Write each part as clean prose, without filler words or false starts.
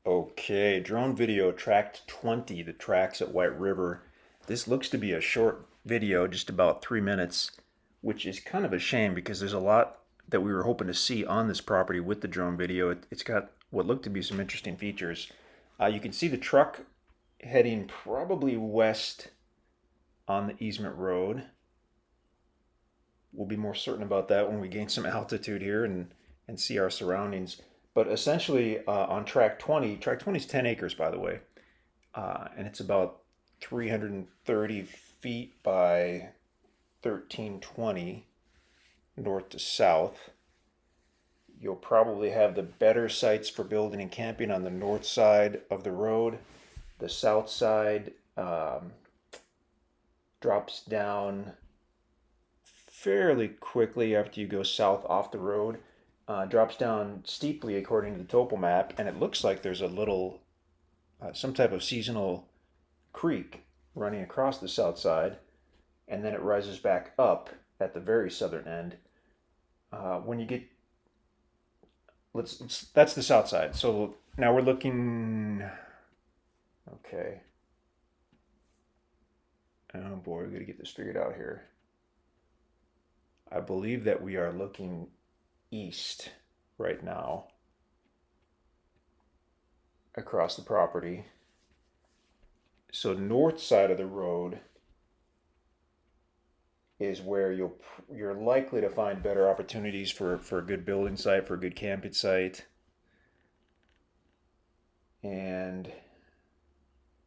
Okay, drone video tract 20, the tracks at White River. This looks to be a short video, just about 3 minutes, which is kind of a shame because there's a lot that we were hoping to see on this property with the drone video. It's got what looked to be some interesting features. You can see the truck heading probably west on the easement road. We'll be more certain about that when we gain some altitude here and see our surroundings. But essentially, on track 20, track 20 is 10 acres, by the way, and it's about 330 feet by 1320 north to south. You'll probably have the better sites for building and camping on the north side of the road. The south side drops down fairly quickly after you go south off the road. Drops down steeply according to the topo map, and it looks like there's a little, some type of seasonal creek running across the south side, and then it rises back up at the very southern end. When you get, that's the south side. So now we're looking, okay. Oh boy, we gotta get this figured out here. I believe that we are looking east right now across the property. So north side of the road is where you're likely to find better opportunities for a good building site, for a good camping site. And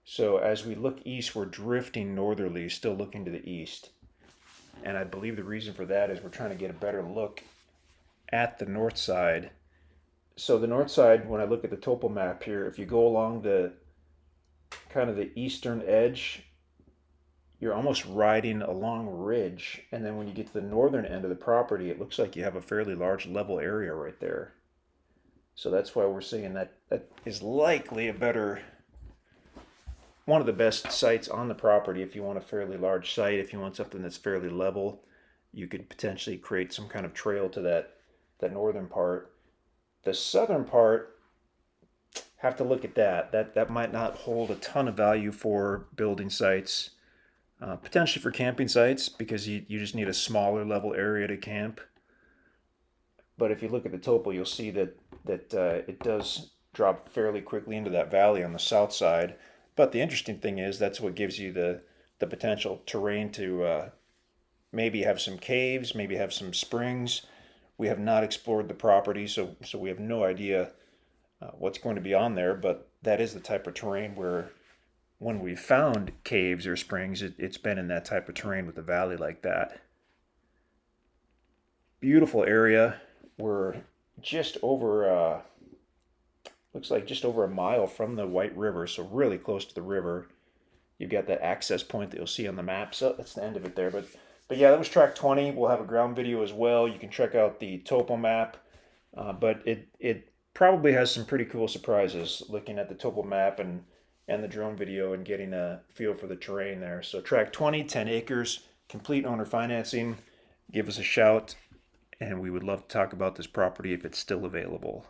so as we look east, we're drifting northerly, still looking to the east. And I believe the reason for that is we're trying to get a better look at the north side. So the north side, when I look at the topo map here, if you go along the kind of the eastern edge, you're almost riding along a ridge. And then when you get to the northern end of the property, it looks like you have a fairly large level area right there. So that's why we're saying that is likely a better, one of the best sites on the property. If you want a fairly large site, if you want something that's fairly level, you could potentially create some kind of trail to that northern part. The southern part, have to look at that. That might not hold a ton of value for building sites, potentially for camping sites, because you just need a smaller level area to camp. But if you look at the topo, you'll see that it does drop fairly quickly into that valley on the south side. But the interesting thing is that's what gives you the potential terrain to maybe have some caves, maybe have some springs. We have not explored the property, so we have no idea what's going to be on there, but that is the type of terrain where when we found caves or springs, it's been in that type of terrain with a valley like that. Beautiful area. We're just over, looks like just over a mile from the White River, so really close to the river. You've got that access point that you'll see on the map, so that's the end of it there. But yeah, that was track 20. We'll have a ground video as well. You can check out the topo map, but it probably has some pretty cool surprises looking at the topo map and the drone video and getting a feel for the terrain there. So track 20, 10 acres, complete owner financing. Give us a shout, and we would love to talk about this property if it's still available.